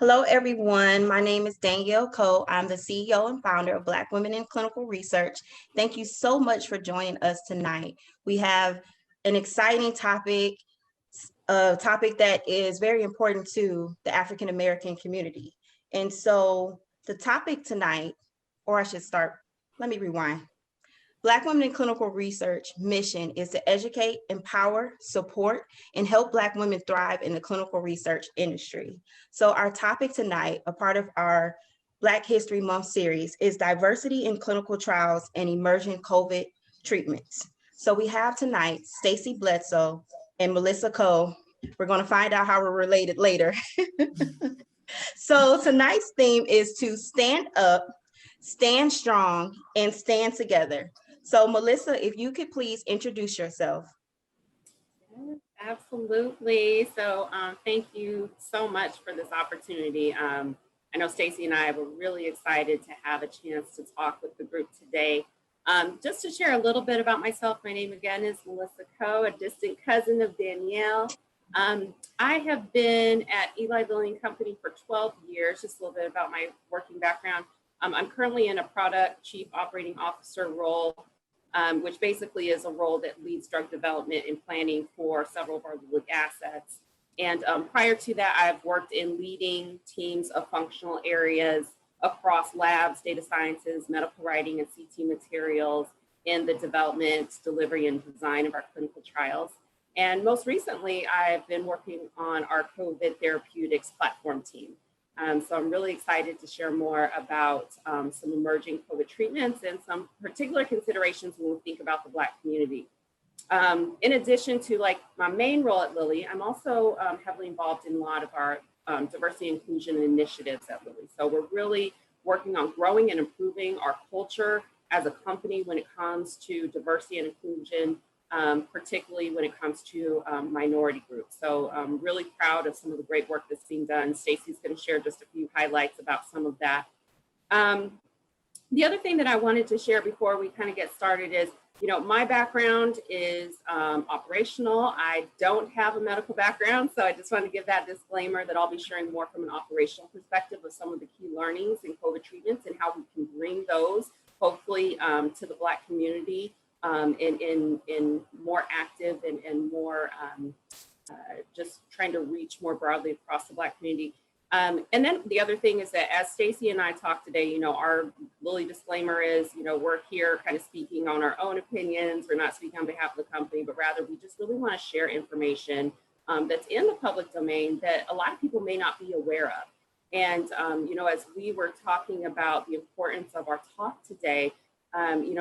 Hello, everyone. My name is Danielle Coe. I'm the CEO and founder of Black Women in Clinical Research. Thank you so much for joining us tonight. We have an exciting topic, a topic that is very important to the African American community. And so the topic tonight, or I should start, let me rewind. Black Women in Clinical Research mission is to educate, empower, support, and help Black women thrive in the clinical research industry. So our topic tonight, a part of our Black History Month series, is diversity in clinical trials and emerging COVID treatments. So we have tonight Stacy Bledsoe and Melissa Coe. We're going to find out how we're related later. So tonight's theme is to stand up, stand strong, and stand together. So Melissa, if you could please introduce yourself. Absolutely. So thank you so much for this opportunity. I know Stacy and I were really excited to have a chance to talk with the group today. Just to share a little bit about myself, my name again is Melissa Coe, a distant cousin of Danielle. I have been at Eli Lilly and Company for 12 years, just a little bit about my working background. I'm currently in a product chief operating officer role, which basically is a role that leads drug development and planning for several of our lead assets. And prior to that, I've worked in leading teams of functional areas across labs, data sciences, medical writing, and CT materials in the development, delivery, and design of our clinical trials. And most recently, I've been working on our COVID therapeutics platform team. So I'm really excited to share more about some emerging COVID treatments and some particular considerations when we think about the Black community. In addition to my main role at Lilly, I'm also heavily involved in a lot of our diversity and inclusion initiatives at Lilly. So we're really working on growing and improving our culture as a company when it comes to diversity and inclusion, particularly when it comes to minority groups. So I'm really proud of some of the great work that's being done. Stacey's going to share just a few highlights about some of that. The other thing that I wanted to share before we kind of get started is, my background is operational. I don't have a medical background, so I just want to give that disclaimer that I'll be sharing more from an operational perspective of some of the key learnings in COVID treatments and how we can bring those, hopefully, to the Black community in more active and more just trying to reach more broadly across the Black community. And then the other thing is that as Stacy and I talk today, our Lilly disclaimer is, we're here kind of speaking on our own opinions. We're not speaking on behalf of the company, but rather we just really want to share information that's in the public domain that a lot of people may not be aware of. And, as we were talking about the importance of our talk today,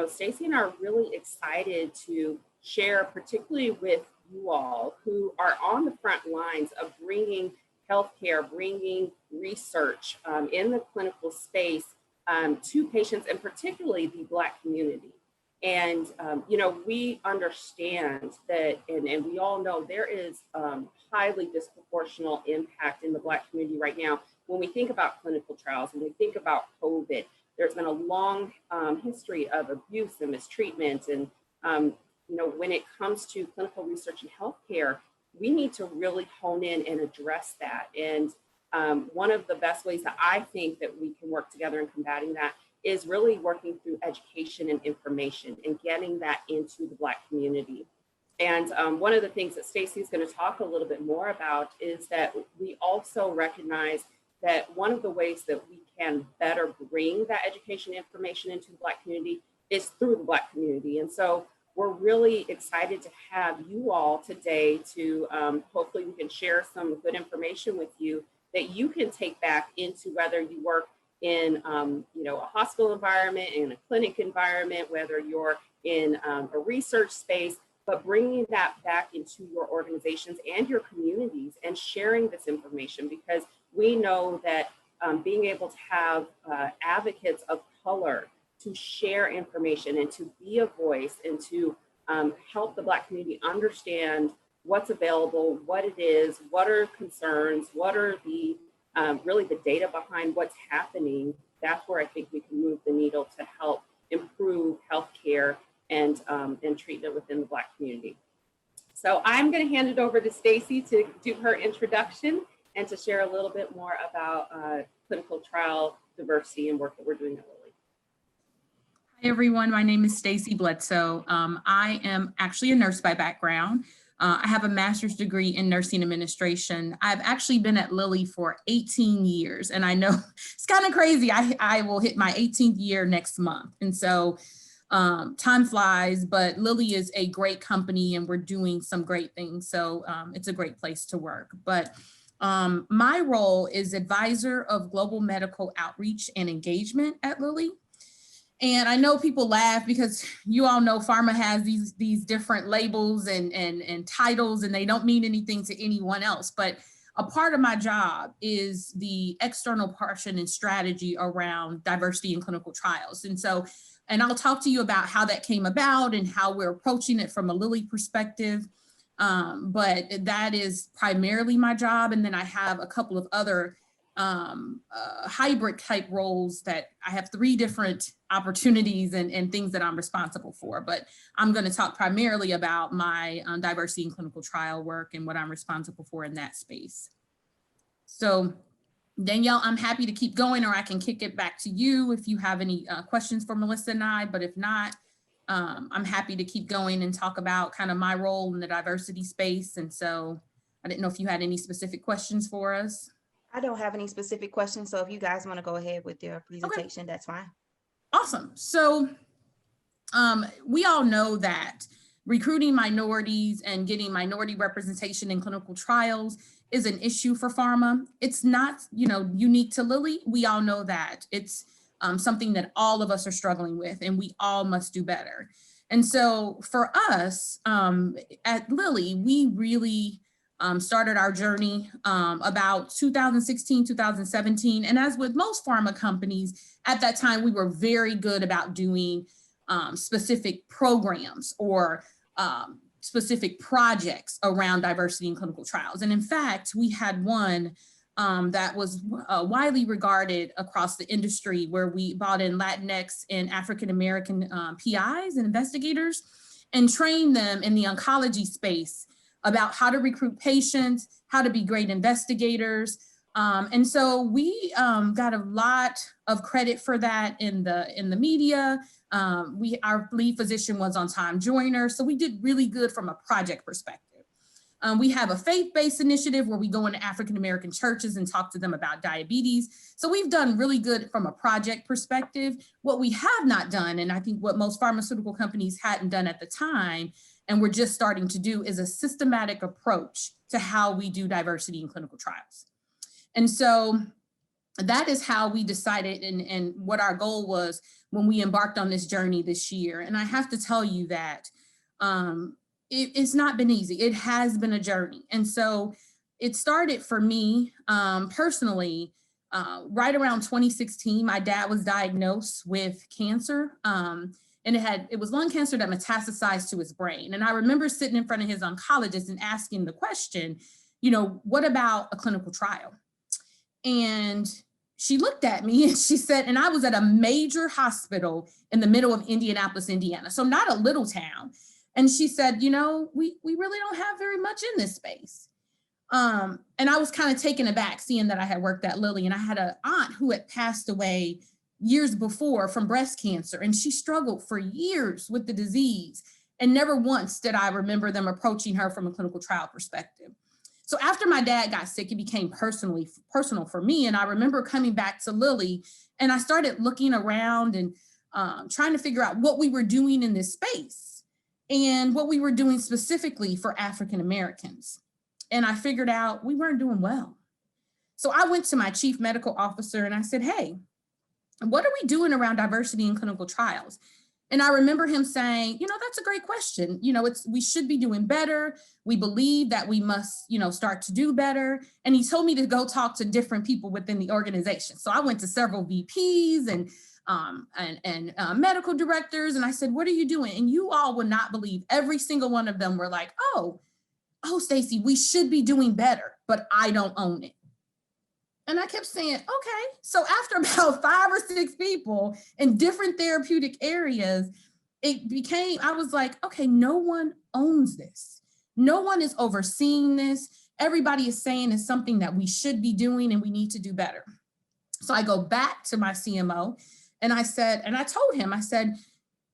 Stacy and I are really excited to share, particularly with you all who are on the front lines of bringing healthcare, bringing research in the clinical space to patients, and particularly the Black community. And, we understand that, and we all know there is highly disproportional impact in the Black community right now. When we think about clinical trials, when we think about COVID, there's been a long history of abuse and mistreatment. And, when it comes to clinical research and healthcare, we need to really hone in and address that. And one of the best ways that I think that we can work together in combating that is really working through education and information and getting that into the Black community. And one of the things that Stacy is going to talk a little bit more about is that we also recognize that one of the ways that we can better bring that education information into the Black community is through the Black community. And so we're really excited to have you all today to hopefully we can share some good information with you that you can take back into whether you work in a hospital environment, in a clinic environment, whether you're in a research space, but bringing that back into your organizations and your communities and sharing this information, because we know that being able to have advocates of color to share information and to be a voice and to help the Black community understand what's available, what it is, what are concerns, what are the really the data behind what's happening. That's where I think we can move the needle to help improve healthcare and treatment within the Black community. So I'm going to hand it over to Stacy to do her introduction, and to share a little bit more about clinical trial diversity and work that we're doing at Lilly. Hi, everyone. My name is Stacy Bledsoe. I am actually a nurse by background. I have a master's degree in nursing administration. I've actually been at Lilly for 18 years, and I know it's kind of crazy. I will hit my 18th year next month. And so time flies, but Lilly is a great company and we're doing some great things. So it's a great place to work. But my role is advisor of global medical outreach and engagement at Lilly. And I know people laugh because you all know pharma has these different labels and titles, and they don't mean anything to anyone else. But a part of my job is the external portion and strategy around diversity in clinical trials. And I'll talk to you about how that came about and how we're approaching it from a Lilly perspective. But that is primarily my job. And then I have a couple of other hybrid type roles that I have 3 different opportunities and things that I'm responsible for. But I'm going to talk primarily about my diversity in clinical trial work and what I'm responsible for in that space. So Danielle, I'm happy to keep going, or I can kick it back to you if you have any questions for Melissa and I, but if not, I'm happy to keep going and talk about kind of my role in the diversity space. And so I didn't know if you had any specific questions for us. I don't have any specific questions, so if you guys want to go ahead with your presentation, that's fine. Awesome. So we all know that recruiting minorities and getting minority representation in clinical trials is an issue for pharma. It's not, unique to Lilly. We all know that. It's something that all of us are struggling with, and we all must do better. And so for us at Lilly, we really started our journey about 2016, 2017. And as with most pharma companies, at that time, we were very good about doing specific programs or specific projects around diversity in clinical trials. And in fact, we had one that was widely regarded across the industry, where we brought in Latinx and African-American PIs and investigators and trained them in the oncology space about how to recruit patients, how to be great investigators. And so we got a lot of credit for that in the media. Our lead physician was on-time joiner, so we did really good from a project perspective. We have a faith-based initiative where we go into African-American churches and talk to them about diabetes. So we've done really good from a project perspective. What we have not done, and I think what most pharmaceutical companies hadn't done at the time, and we're just starting to do, is a systematic approach to how we do diversity in clinical trials. And so that is how we decided and what our goal was when we embarked on this journey this year. And I have to tell you that it's not been easy. It has been a journey. And so it started for me personally, right around 2016. My dad was diagnosed with cancer. And it was lung cancer that metastasized to his brain. And I remember sitting in front of his oncologist and asking the question, what about a clinical trial? And she looked at me and she said, and I was at a major hospital in the middle of Indianapolis, Indiana, so not a little town. And she said, we really don't have very much in this space. And I was kind of taken aback seeing that I had worked at Lilly, and I had an aunt who had passed away years before from breast cancer, and she struggled for years with the disease. And never once did I remember them approaching her from a clinical trial perspective. So after my dad got sick, it became personal for me. And I remember coming back to Lilly, and I started looking around and trying to figure out what we were doing in this space and what we were doing specifically for African Americans. And I figured out we weren't doing well. So I went to my chief medical officer and I said, hey, what are we doing around diversity in clinical trials? And I remember him saying, that's a great question. We should be doing better. We believe that we must, start to do better. And he told me to go talk to different people within the organization. So I went to several VPs and medical directors. And I said, what are you doing? And you all would not believe, every single one of them were like, oh, Stacy, we should be doing better, but I don't own it. And I kept saying, okay. So after about 5 or 6 people in different therapeutic areas, I was like, okay, no one owns this. No one is overseeing this. everybody is saying is something that we should be doing and we need to do better. So I go back to my CMO and I said, and I told him, I said,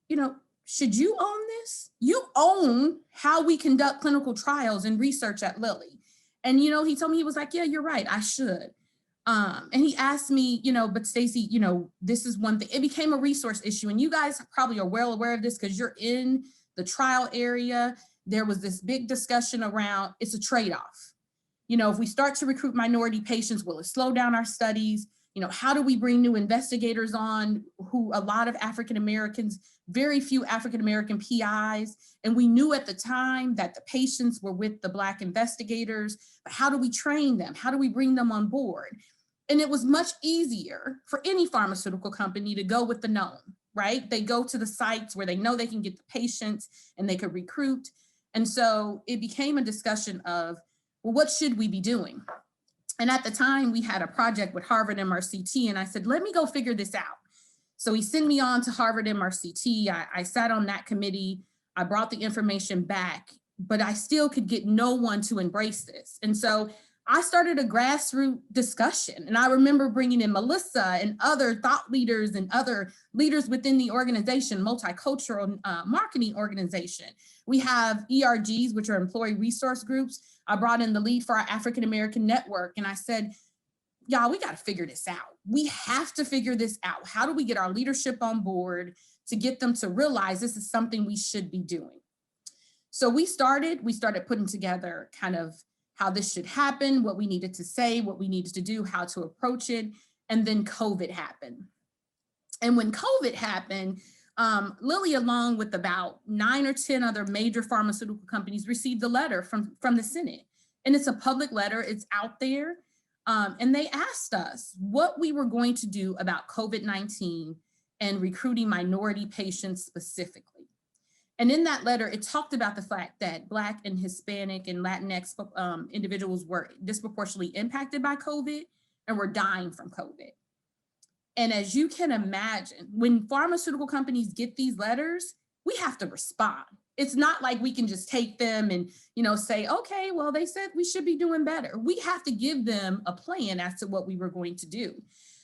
you know, should you own this? You own how we conduct clinical trials and research at Lilly. And, you know, he told me, he was like, yeah, you're right, I should. And he asked me, you know, but Stacey, you know, this is one thing. It became a resource issue. And you guys probably are well aware of this because you're in the trial area. There was this big discussion around, it's a trade-off. You know, if we start to recruit minority patients, will it slow down our studies? You know, how do we bring new investigators on who a lot of African-Americans, very few African-American PIs. And we knew at the time that the patients were with the Black investigators, but how do we train them? How do we bring them on board? And it was much easier for any pharmaceutical company to go with the known, right? They go to the sites where they know they can get the patients and they could recruit. And so it became a discussion of, well, what should we be doing? And at the time we had a project with Harvard MRCT and I said, let me go figure this out. So he sent me on to Harvard MRCT. I sat on that committee. I brought the information back, but I still could get no one to embrace this. And so I started a grassroots discussion. And I remember bringing in Melissa and other thought leaders and other leaders within the organization, multicultural marketing organization. We have ERGs, which are employee resource groups. I brought in the lead for our African-American network. And I said, y'all, we got to figure this out. We have to figure this out. How do we get our leadership on board to get them to realize this is something we should be doing? So we started putting together kind of how this should happen, what we needed to say, what we needed to do, how to approach it. And then COVID happened. And when COVID happened, Lilly, along with about 9 or 10 other major pharmaceutical companies, received a letter from the Senate. And it's a public letter, it's out there. And they asked us what we were going to do about COVID-19 and recruiting minority patients specifically. And in that letter, it talked about the fact that Black and Hispanic and Latinx individuals were disproportionately impacted by COVID and were dying from COVID. And as you can imagine, when pharmaceutical companies get these letters, we have to respond. It's not like we can just take them and, you know, say, okay, well, they said we should be doing better. We have to give them a plan as to what we were going to do.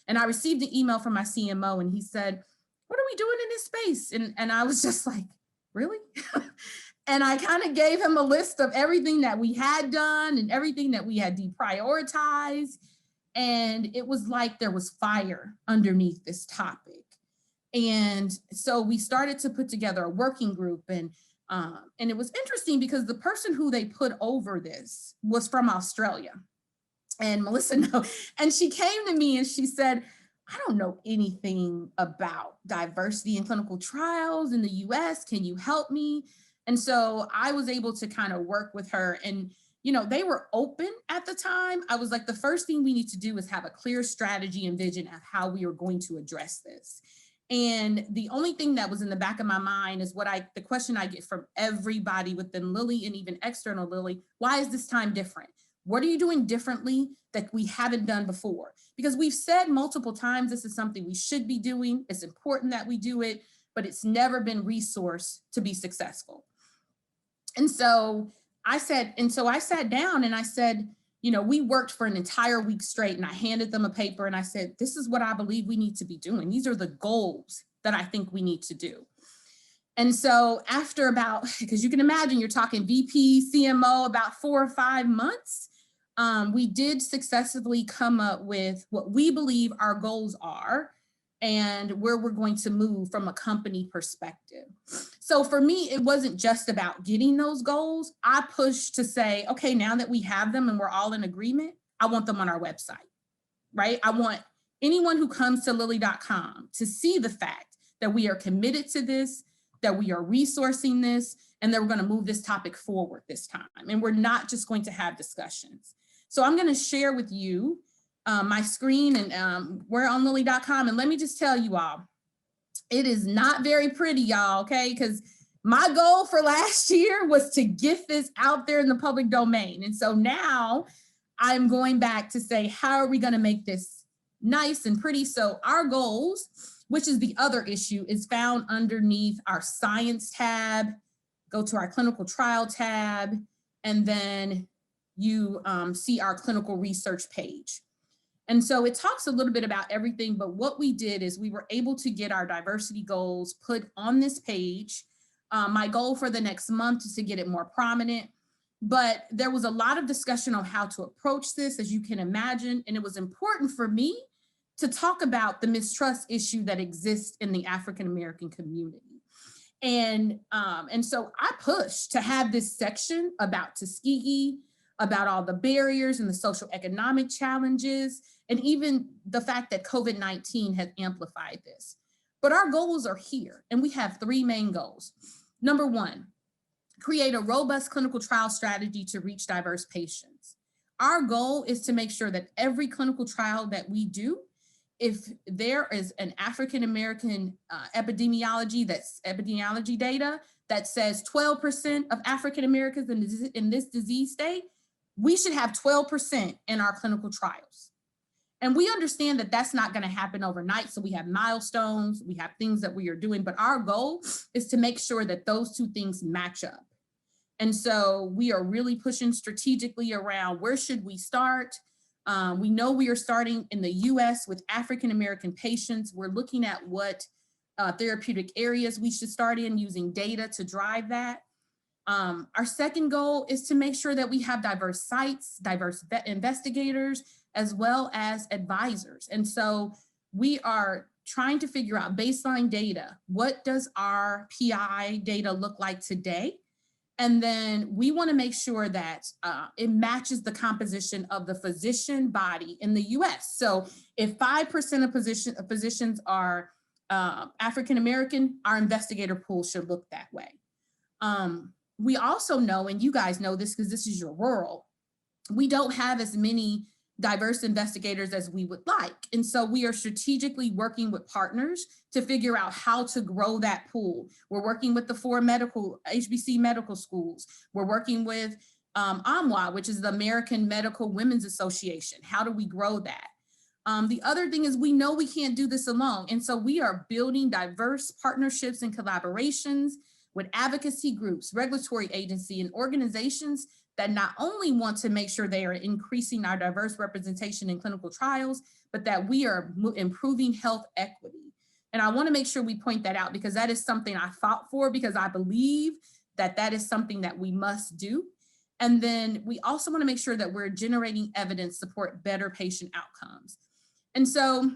And I received an email from my CMO and he said, what are we doing in this space? And I was just like, really? And I kind of gave him a list of everything that we had done and everything that we had deprioritized. And it was like there was fire underneath this topic. And so we started to put together a working group. And it was interesting because the person who they put over this was from Australia. And Melissa knows. And she came to me and she said, I don't know anything about diversity in clinical trials in the US. Can you help me? And so I was able to kind of work with her. And, you know, they were open at the time. I was like, the first thing we need to do is have a clear strategy and vision of how we are going to address this. And the only thing that was in the back of my mind is the question I get from everybody within Lilly and even external Lilly, why is this time different? What are you doing differently that we haven't done before? Because we've said multiple times, this is something we should be doing. It's important that we do it, but it's never been resourced to be successful. And so I sat down and I said, you know, we worked for an entire week straight and I handed them a paper and I said, this is what I believe we need to be doing. These are the goals that I think we need to do. And so after about, because you can imagine you're talking VP, CMO, about 4 or 5 months, we did successfully come up with what we believe our goals are and where we're going to move from a company perspective. So for me, it wasn't just about getting those goals. I pushed to say, okay, now that we have them and we're all in agreement, I want them on our website, right? I want anyone who comes to lilly.com to see the fact that we are committed to this, that we are resourcing this, and that we're going to move this topic forward this time. And we're not just going to have discussions. So I'm going to share with you my screen, and we're on lilly.com. And let me just tell you all, it is not very pretty, y'all, okay? Because my goal for last year was to get this out there in the public domain. And so now I'm going back to say, how are we going to make this nice and pretty? So our goals, which is the other issue, is found underneath our science tab. Go to our clinical trial tab, and then you see our clinical research page. And so it talks a little bit about everything, but what we did is we were able to get our diversity goals put on this page. My goal for the next month is to get it more prominent, but there was a lot of discussion on how to approach this, as you can imagine, and it was important for me to talk about the mistrust issue that exists in the African-American community. And so I pushed to have this section about Tuskegee, about all the barriers and the social economic challenges, and even the fact that COVID-19 has amplified this. But our goals are here, and we have three main goals. Number one, create a robust clinical trial strategy to reach diverse patients. Our goal is to make sure that every clinical trial that we do, if there is an African-American epidemiology data that says 12% of African-Americans in this disease state, we should have 12% in our clinical trials. And we understand that that's not going to happen overnight. So we have milestones, we have things that we are doing, but our goal is to make sure that those two things match up. And so we are really pushing strategically around where should we start? We know we are starting in the US with African-American patients. We're looking at what therapeutic areas we should start in using data to drive that. Our second goal is to make sure that we have diverse sites, diverse investigators, as well as advisors. And so we are trying to figure out baseline data. What does our PI data look like today? And then we want to make sure that it matches the composition of the physician body in the US. So if 5% of physicians are African-American, our investigator pool should look that way. We also know, and you guys know this because this is your world, we don't have as many diverse investigators as we would like. And so we are strategically working with partners to figure out how to grow that pool. We're working with the 4 HBC medical schools. We're working with AMWA, which is the American Medical Women's Association. How do we grow that? The other thing is we know we can't do this alone. And so we are building diverse partnerships and collaborations with advocacy groups, regulatory agency, and organizations that not only want to make sure they are increasing our diverse representation in clinical trials, but that we are improving health equity. And I want to make sure we point that out because that is something I fought for because I believe that that is something that we must do. And then we also want to make sure that we're generating evidence to support better patient outcomes. And so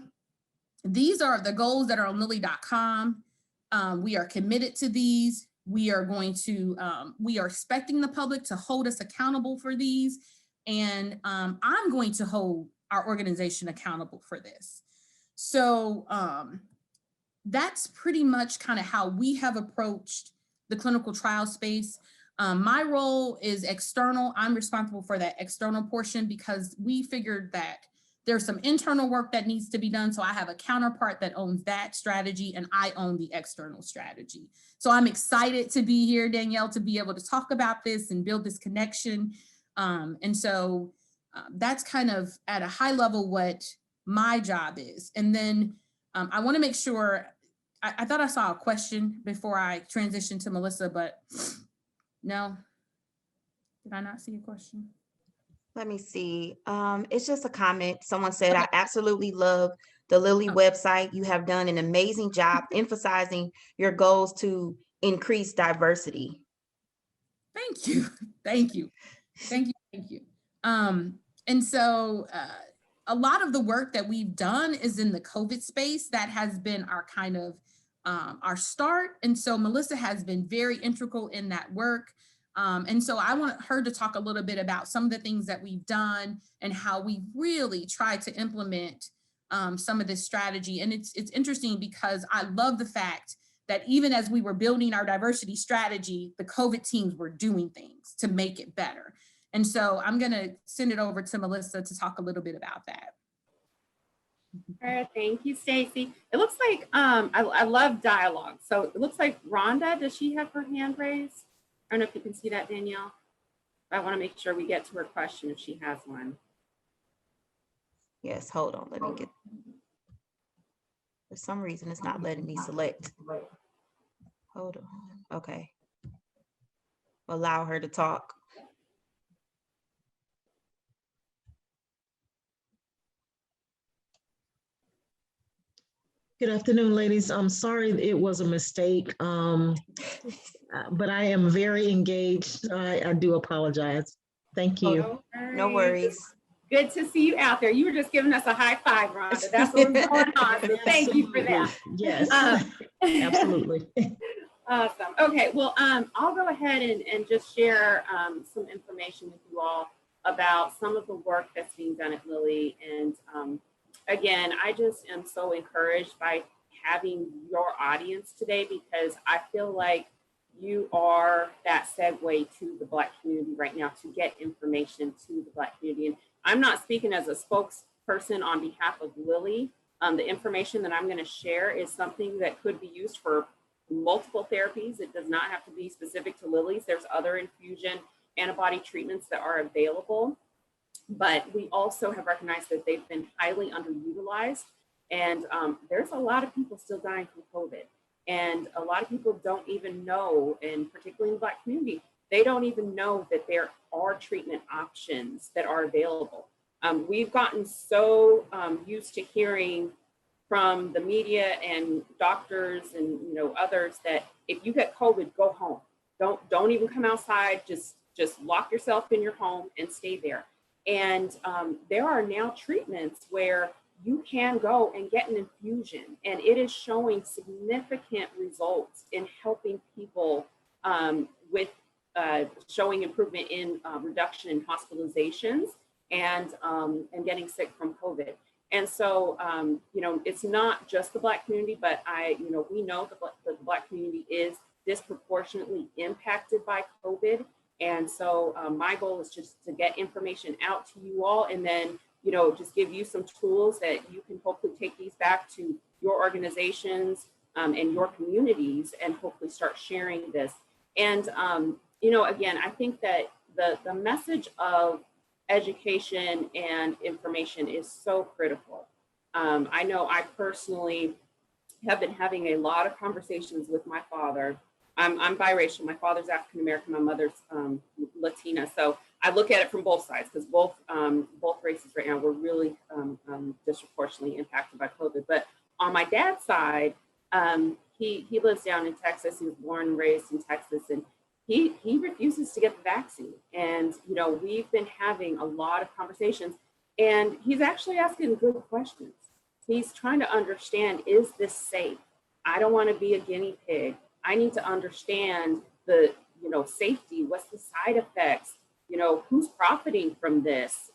these are the goals that are on lilly.com. We are committed to these. We are going to, we are expecting the public to hold us accountable for these. And I'm going to hold our organization accountable for this. So that's pretty much kind of how we have approached the clinical trial space. My role is external. I'm responsible for that external portion because we figured that there's some internal work that needs to be done. So I have a counterpart that owns that strategy and I own the external strategy. So I'm excited to be here, Danielle, to be able to talk about this and build this connection. And so that's kind of at a high level what my job is. And then I want to make sure, I thought I saw a question before I transitioned to Melissa, but no, did I not see a question? Let me see. It's just a comment. Someone said, I absolutely love the Lilly website. You have done an amazing job emphasizing your goals to increase diversity. Thank you. Thank you. Thank you. Thank you. And so a lot of the work that we've done is in the COVID space. That has been our kind of our start. And so Melissa has been very integral in that work. And so I want her to talk a little bit about some of the things that we've done and how we really tried to implement some of this strategy. And it's interesting because I love the fact that even as we were building our diversity strategy, the COVID teams were doing things to make it better. And so I'm going to send it over to Melissa to talk a little bit about that. Thank you, Stacy. It looks like I love dialogue. So it looks like Rhonda, does she have her hand raised? I don't know if you can see that, Danielle. I want to make sure we get to her question if she has one. Yes, hold on. Let me get, for some reason, it's not letting me select. Hold on. Okay. Allow her to talk. Good afternoon, ladies. I'm sorry it was a mistake, but I am very engaged. I do apologize. Thank Oh, you. no worries. Good to see you out there. You were just giving us a high five, Rhonda. That's what was going on. So thank you for that. Yes, absolutely. Awesome. Okay, well, I'll go ahead and just share some information with you all about some of the work that's being done at Lilly. And again, I just am so encouraged by having your audience today, because I feel like you are that segue to the Black community right now to get information to the Black community. And I'm not speaking as a spokesperson on behalf of Lilly. The information that I'm going to share is something that could be used for multiple therapies. It does not have to be specific to Lilly's. There's other infusion antibody treatments that are available, but we also have recognized that they've been highly underutilized. And there's a lot of people still dying from COVID. And a lot of people don't even know, and particularly in the Black community, they don't even know that there are treatment options that are available. We've gotten so used to hearing from the media and doctors and others that if you get COVID, go home. Don't even come outside. Just lock yourself in your home and stay there. And there are now treatments where you can go and get an infusion, and it is showing significant results in helping people with showing improvement in reduction in hospitalizations and getting sick from COVID. And so, it's not just the Black community, but we know that the Black community is disproportionately impacted by COVID. And so my goal is just to get information out to you all, and then, just give you some tools that you can hopefully take these back to your organizations and your communities, and hopefully start sharing this. And, again, I think that the message of education and information is so critical. I know I personally have been having a lot of conversations with my father. I'm biracial. My father's African American, my mother's Latina. So I look at it from both sides, because both races right now were really disproportionately impacted by COVID. But on my dad's side, he lives down in Texas. He was born and raised in Texas, and he refuses to get the vaccine. And, we've been having a lot of conversations, and he's actually asking good questions. He's trying to understand, is this safe? I don't want to be a guinea pig. I need to understand the, safety. What's the side effects? Who's profiting from this?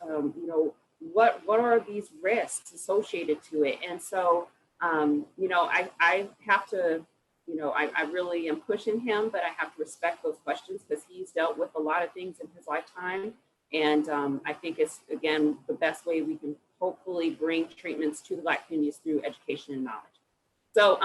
What are these risks associated to it? And so, I have to, I really am pushing him, but I have to respect those questions, because he's dealt with a lot of things in his lifetime. And I think it's, again, the best way we can hopefully bring treatments to the Black community is through education and knowledge. So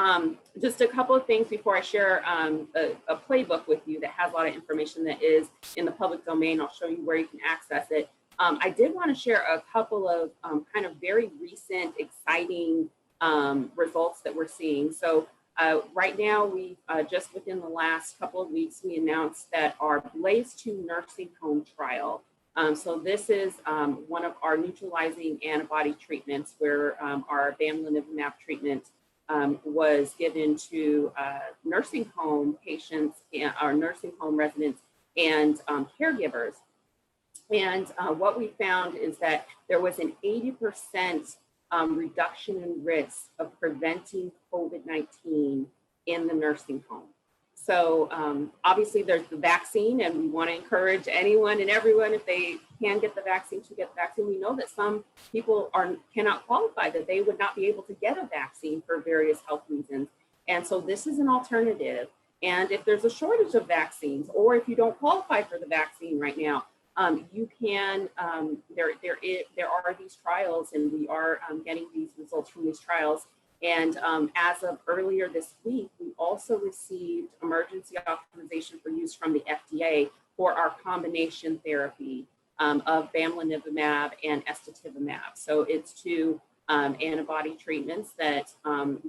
just a couple of things before I share a playbook with you that has a lot of information that is in the public domain. I'll show you where you can access it. I did want to share a couple of kind of very recent, exciting results that we're seeing. So right now, we just within the last couple of weeks, we announced that our Blaze 2 nursing home trial. So this is one of our neutralizing antibody treatments, where our bamlanivimab treatment was given to nursing home patients, our nursing home residents, and caregivers. And what we found is that there was an 80% reduction in risk of preventing COVID-19 in the nursing home. So obviously there's the vaccine, and we want to encourage anyone and everyone, if they can get the vaccine, to get the vaccine. We know that some people cannot qualify, that they would not be able to get a vaccine for various health reasons. And so this is an alternative. And if there's a shortage of vaccines, or if you don't qualify for the vaccine right now, you can, there are these trials, and we are getting these results from these trials. And as of earlier this week, we also received emergency authorization for use from the FDA for our combination therapy of bamlanivimab and estativimab. So it's two antibody treatments that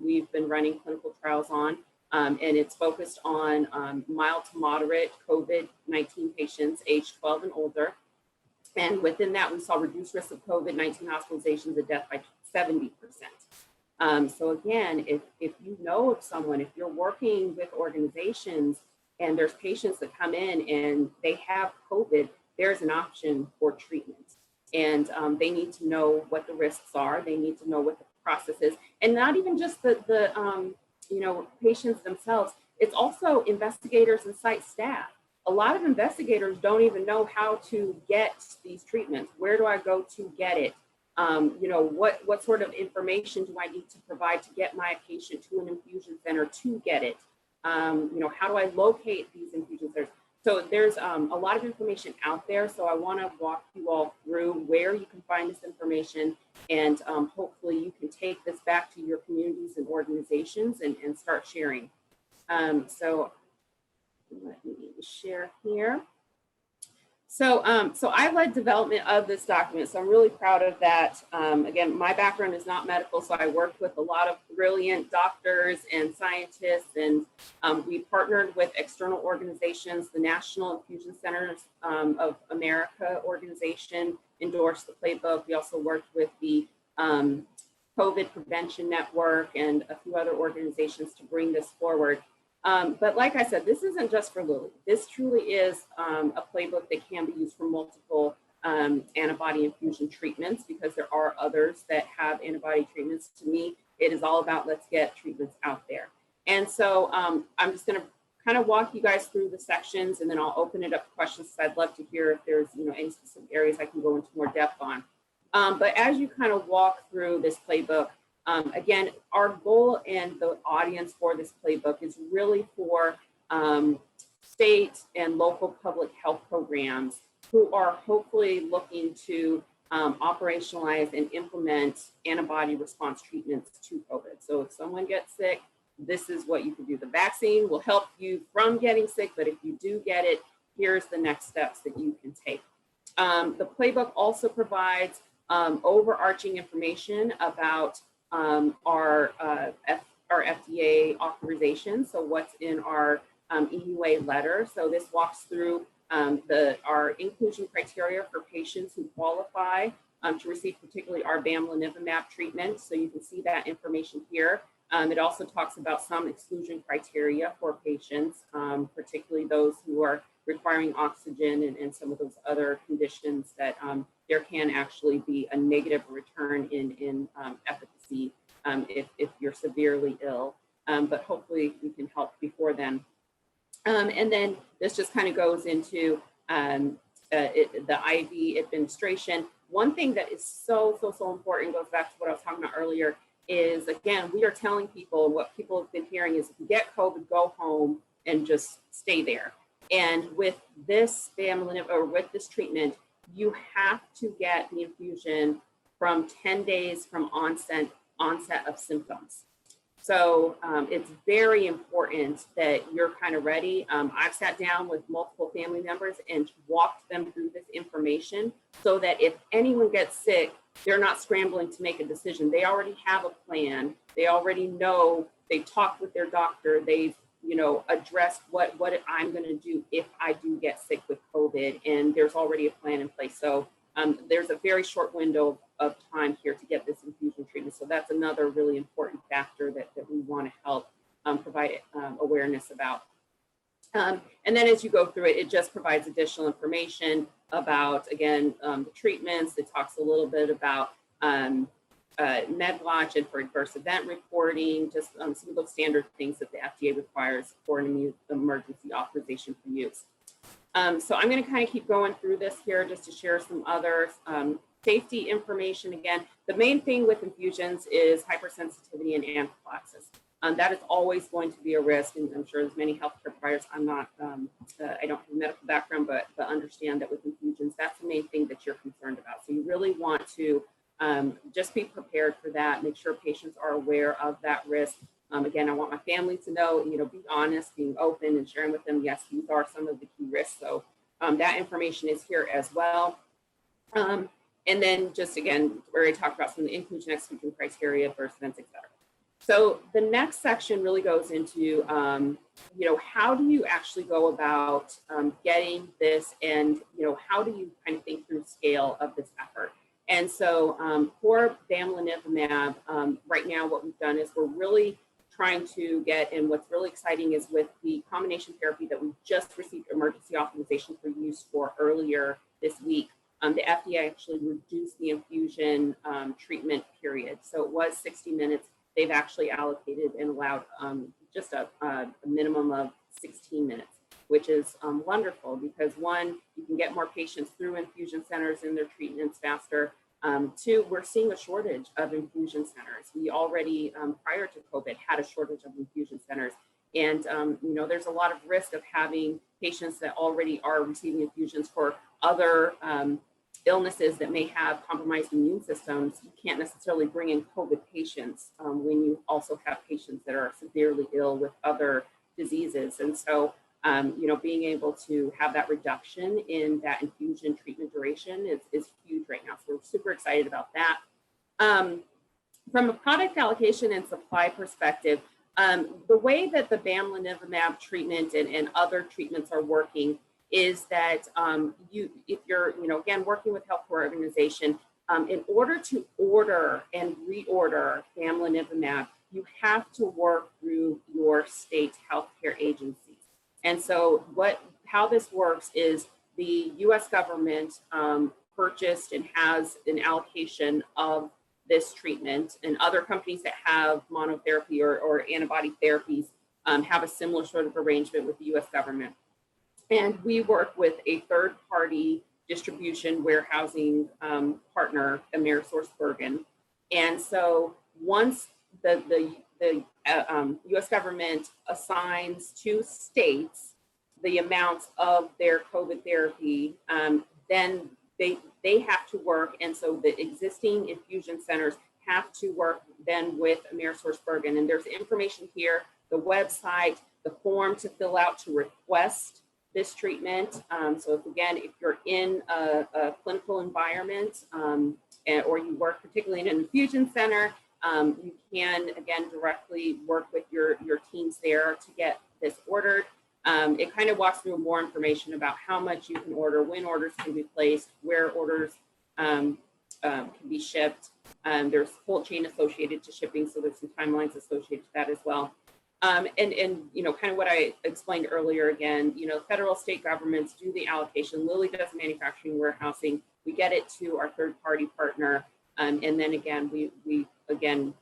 we've been running clinical trials on. And it's focused on mild to moderate COVID-19 patients aged 12 and older. And within that, we saw reduced risk of COVID-19 hospitalizations and death by 70%. So again, if you know of someone, if you're working with organizations and there's patients that come in and they have COVID, there's an option for treatment. And they need to know what the risks are. They need to know what the process is. And not even just the patients themselves, it's also investigators and site staff. A lot of investigators don't even know how to get these treatments. Where do I go to get it? What sort of information do I need to provide to get my patient to an infusion center to get it? How do I locate these infusion centers? So there's a lot of information out there. So I want to walk you all through where you can find this information, and hopefully you can take this back to your communities and organizations and start sharing. So let me share here. So I led development of this document, so I'm really proud of that. Again, my background is not medical, so I worked with a lot of brilliant doctors and scientists, and we partnered with external organizations. The National Infusion Centers of America organization endorsed the playbook. We also worked with the COVID Prevention Network and a few other organizations to bring this forward. But like I said, this isn't just for Lilly. This truly is a playbook that can be used for multiple antibody infusion treatments, because there are others that have antibody treatments. To me, it is all about let's get treatments out there. And so I'm just going to kind of walk you guys through the sections, and then I'll open it up to questions. I'd love to hear if there's any specific areas I can go into more depth on. But as you kind of walk through this playbook, again, our goal and the audience for this playbook is really for state and local public health programs who are hopefully looking to operationalize and implement antibody response treatments to COVID. So if someone gets sick, this is what you can do. The vaccine will help you from getting sick, but if you do get it, here's the next steps that you can take. The playbook also provides overarching information about our FDA authorization, so what's in our EUA letter. So this walks through our inclusion criteria for patients who qualify to receive particularly our bamlanivimab treatment. So you can see that information here. It also talks about some exclusion criteria for patients, particularly those who are requiring oxygen and some of those other conditions that there can actually be a negative return in efficacy if you're severely ill, but hopefully we can help before then. And then this just kind of goes into the IV administration. One thing that is so important, goes back to what I was talking about earlier, is again, we are telling people, what people have been hearing is if you get COVID, go home and just stay there. And with this or with this treatment, you have to get the infusion from 10 days from onset of symptoms. So it's very important that you're kind of ready. I've sat down with multiple family members and walked them through this information so that if anyone gets sick, they're not scrambling to make a decision. They already have a plan. They already know, they talked with their doctor. They've addressed what I'm going to do if I do get sick with COVID, and there's already a plan in place. So there's a very short window of time here to get this infusion treatment. So that's another really important factor that we want to help provide awareness about. And then as you go through it, it just provides additional information about, again, the treatments. It talks a little bit about MedWatch and for adverse event reporting, just some of those standard things that the FDA requires for an emergency authorization for use. So I'm going to kind of keep going through this here just to share some other safety information. Again, the main thing with infusions is hypersensitivity and anaphylaxis. That is always going to be a risk, and I'm sure there's many healthcare providers. I don't have a medical background, but understand that with infusions, that's the main thing that you're concerned about. So you really want to just be prepared for that. Make sure patients are aware of that risk. Again, I want my family to know, be honest, being open and sharing with them, yes, these are some of the key risks. So that information is here as well. And then just again, where I talked about some of the inclusion, exclusion criteria, adverse events, et cetera. So the next section really goes into, how do you actually go about getting this, and, how do you kind of think through scale of this effort? And so for bamlanivimab, right now what we've done is we're really trying to get, and what's really exciting is with the combination therapy that we just received emergency authorization for use for earlier this week, the FDA actually reduced the infusion treatment period. So it was 60 minutes. They've actually allocated and allowed just a minimum of 16 minutes, which is wonderful because one, you can get more patients through infusion centers in their treatments faster. Two, we're seeing a shortage of infusion centers. We already, prior to COVID, had a shortage of infusion centers. And, you know, there's a lot of risk of having patients that already are receiving infusions for other illnesses that may have compromised immune systems. You can't necessarily bring in COVID patients when you also have patients that are severely ill with other diseases. And so, you know, being able to have that reduction in that infusion treatment duration is huge right now. So we're super excited about that. From a product allocation and supply perspective, the way that the bamlanivimab treatment and other treatments are working is that if you're, you know, again, working with healthcare organization, in order to order and reorder bamlanivimab, you have to work through your state healthcare agencies. And so how this works is the US government purchased and has an allocation of this treatment, and other companies that have monotherapy or antibody therapies have a similar sort of arrangement with the US government. And we work with a third-party distribution warehousing partner, AmerisourceBergen. And so once the US government assigns to states the amounts of their COVID therapy, then they have to work. And so the existing infusion centers have to work then with AmerisourceBergen. And there's information here, the website, the form to fill out to request this treatment. So if you're in a clinical environment or you work particularly in an infusion center, you can, again, directly work with your teams there to get this ordered. It kind of walks through more information about how much you can order, when orders can be placed, where orders can be shipped. There's full chain associated to shipping, so there's some timelines associated to that as well. And you know, kind of what I explained earlier again, you know, federal, state governments do the allocation. Lilly does manufacturing warehousing. We get it to our third-party partner. And then again, you can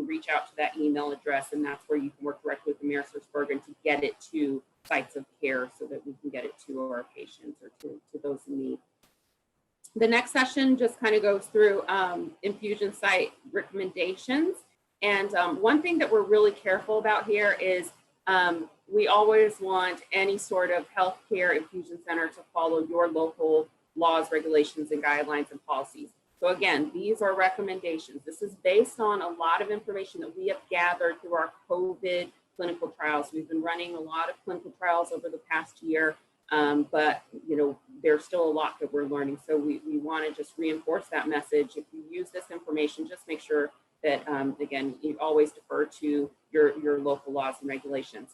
reach out to that email address, and that's where you can work directly with AmerisourceBergen to get it to sites of care so that we can get it to our patients or to those in need. The next session just kind of goes through infusion site recommendations. And one thing that we're really careful about here is we always want any sort of healthcare infusion center to follow your local laws, regulations, and guidelines and policies. So again, these are recommendations. This is based on a lot of information that we have gathered through our COVID clinical trials. We've been running a lot of clinical trials over the past year, but you know, there's still a lot that we're learning. So we want to just reinforce that message. If you use this information, just make sure that, again, you always defer to your local laws and regulations.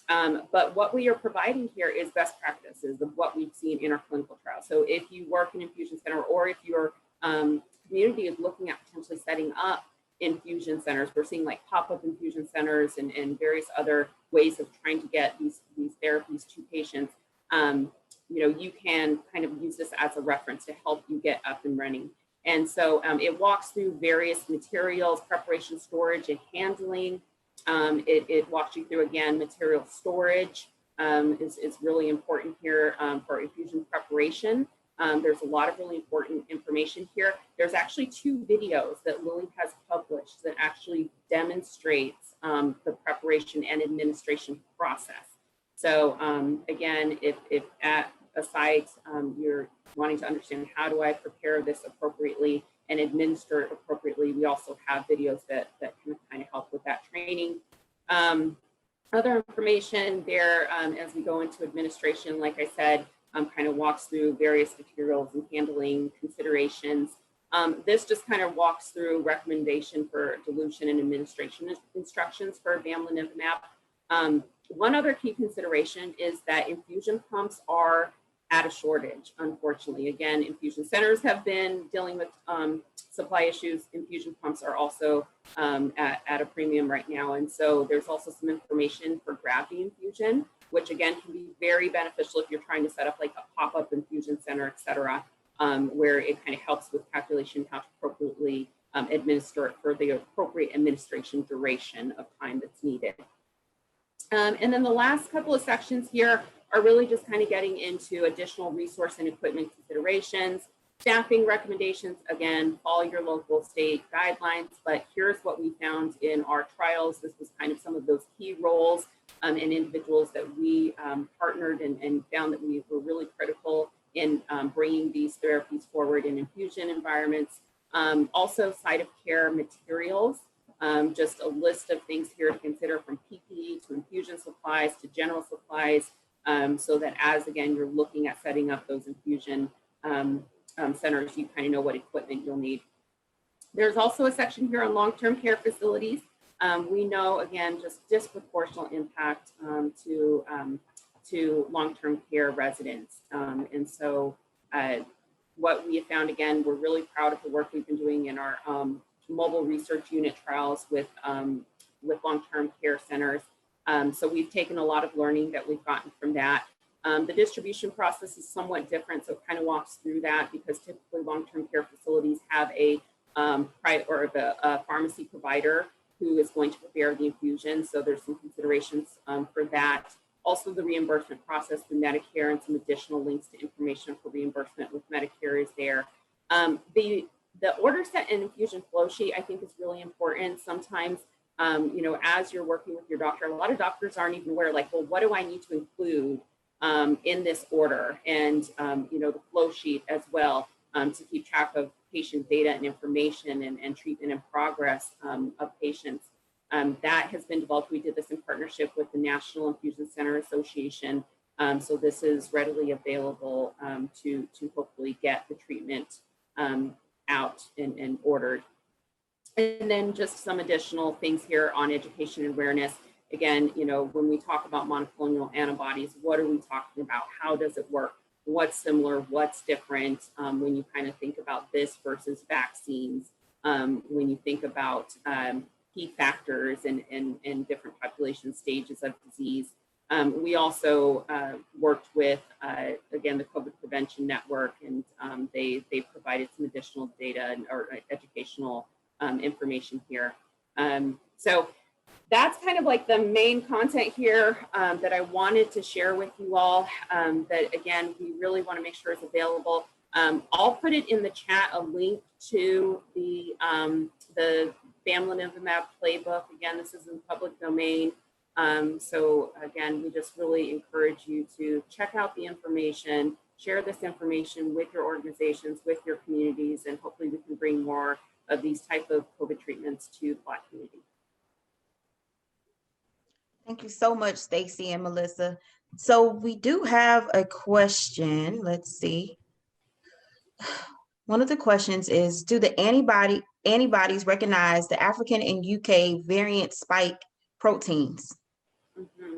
But what we are providing here is best practices of what we've seen in our clinical trial. So if you work in an infusion center, or if your community is looking at potentially setting up infusion centers, we're seeing like pop-up infusion centers and various other ways of trying to get these therapies to patients. You know, you can kind of use this as a reference to help you get up and running. And so it walks through various materials, preparation, storage, and handling. It walks you through, again, material storage is really important here for infusion preparation. There's a lot of really important information here. There's actually 2 videos that Lilly has published that actually demonstrates the preparation and administration process. So again, if at a site you're wanting to understand how do I prepare this appropriately and administer it appropriately, we also have videos that can kind of help with that training. Other information there as we go into administration, like I said, kind of walks through various materials and handling considerations. This just kind of walks through recommendation for dilution and administration instructions for bamlanivimab. One other key consideration is that infusion pumps are at a shortage, unfortunately. Again, infusion centers have been dealing with supply issues. Infusion pumps are also at a premium right now. And so there's also some information for gravity infusion, which again can be very beneficial if you're trying to set up like a pop-up infusion center, et cetera, where it kind of helps with calculation, how to appropriately administer it for the appropriate administration duration of time that's needed. And then the last couple of sections here are really just kind of getting into additional resource and equipment considerations, staffing recommendations. Again, follow your local state guidelines, but here's what we found in our trials. This was kind of some of those key roles and individuals that we partnered and found that we were really critical in bringing these therapies forward in infusion environments. Also site of care materials. Just a list of things here to consider, from PPE to infusion supplies to general supplies, so that as, again, you're looking at setting up those infusion centers, you kind of know what equipment you'll need. There's also a section here on long-term care facilities. We know, again, just disproportional impact to long-term care residents. And so what we have found, again, we're really proud of the work we've been doing in our mobile research unit trials with long-term care centers. So we've taken a lot of learning that we've gotten from that. The distribution process is somewhat different, so it kind of walks through that, because typically long-term care facilities have a pharmacy provider who is going to prepare the infusion. So there's some considerations for that. Also, the reimbursement process through Medicare, and some additional links to information for reimbursement with Medicare is there. The order set and infusion flow sheet, I think, is really important. Sometimes, you know, as you're working with your doctor, a lot of doctors aren't even aware, like, well, what do I need to include in this order? And, you know, the flow sheet as well, to keep track of patient data and information and treatment and progress of patients. That has been developed. We did this in partnership with the National Infusion Center Association. So this is readily available to hopefully get the treatment out and ordered. And then just some additional things here on education and awareness. Again, you know, when we talk about monoclonal antibodies, what are we talking about? How does it work? What's similar? What's different when you kind of think about this versus vaccines? When you think about key factors and different population stages of disease. We also worked with, again, the COVID Prevention Network, and they provided some additional data or educational information here. So that's kind of like the main content here that I wanted to share with you all, that, again, we really want to make sure is available. I'll put it in the chat, a link to the bamlanivimab playbook. Again, this is in public domain. So again, we just really encourage you to check out the information, share this information with your organizations, with your communities, and hopefully we can bring more of these type of COVID treatments to the Black community. Thank you so much, Stacy and Melissa. So we do have a question. Let's see. One of the questions is, do the antibodies recognize the African and UK variant spike proteins? Mm-hmm.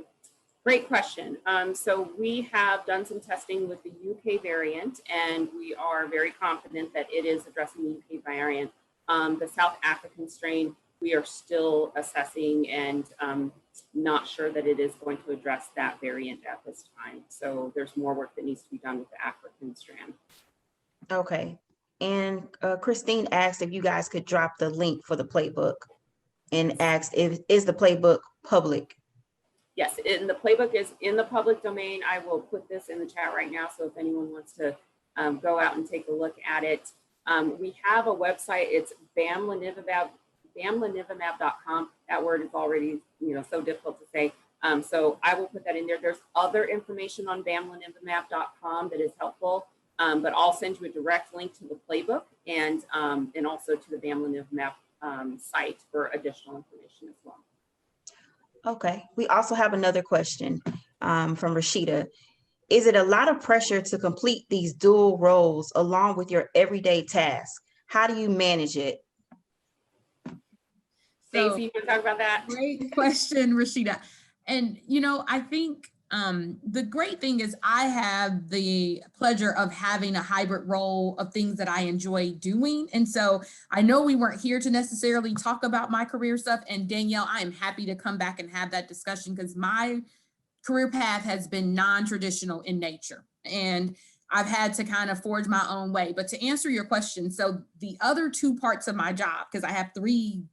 Great question. So we have done some testing with the UK variant, and we are very confident that it is addressing the UK variant. The South African strain, we are still assessing and not sure that it is going to address that variant at this time. So there's more work that needs to be done with the African strand. Okay. And Christine asked if you guys could drop the link for the playbook, and asked is the playbook public? Yes, and the playbook is in the public domain. I will put this in the chat right now, so if anyone wants to go out and take a look at it. We have a website. It's bamlanivimab.com. That word is already, you know, so difficult to say. So I will put that in there. There's other information on bamlanivimab.com that is helpful. But I'll send you a direct link to the playbook and also to the bamlanivimab site for additional information as well. Okay. We also have another question from Rashida. Is it a lot of pressure to complete these dual roles along with your everyday tasks? How do you manage it? Stacey, you can talk about that. Great question, Rashida. And, you know, I think The great thing is I have the pleasure of having a hybrid role of things that I enjoy doing. And so I know we weren't here to necessarily talk about my career stuff. And Danielle, I am happy to come back and have that discussion because my career path has been non-traditional in nature. And I've had to kind of forge my own way. But to answer your question, so the other two parts of my job, because I have three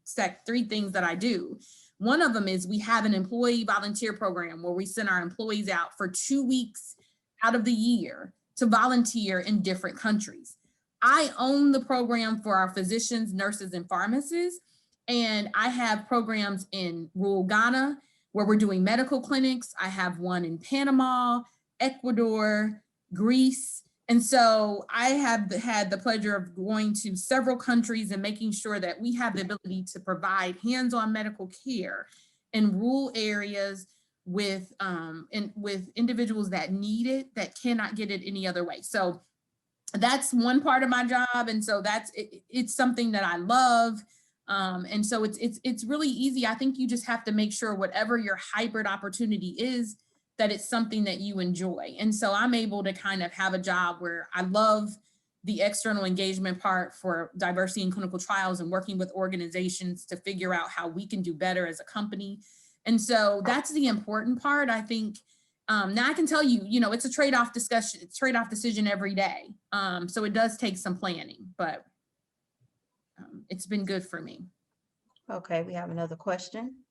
things that I do. One of them is we have an employee volunteer program where we send our employees out for 2 weeks out of the year to volunteer in different countries. I own the program for our physicians, nurses, and pharmacists. And I have programs in rural Ghana where we're doing medical clinics. I have one in Panama, Ecuador, Greece. And so I have had the pleasure of going to several countries and making sure that we have the ability to provide hands-on medical care in rural areas with individuals that need it, that cannot get it any other way. So that's one part of my job. And so it's something that I love. And so it's really easy. I think you just have to make sure whatever your hybrid opportunity is, that it's something that you enjoy. And so I'm able to kind of have a job where I love the external engagement part for diversity in clinical trials and working with organizations to figure out how we can do better as a company. And so that's the important part. I think now I can tell you, it's a trade-off discussion, it's trade-off decision every day. So it does take some planning, but it's been good for me. Okay, we have another question.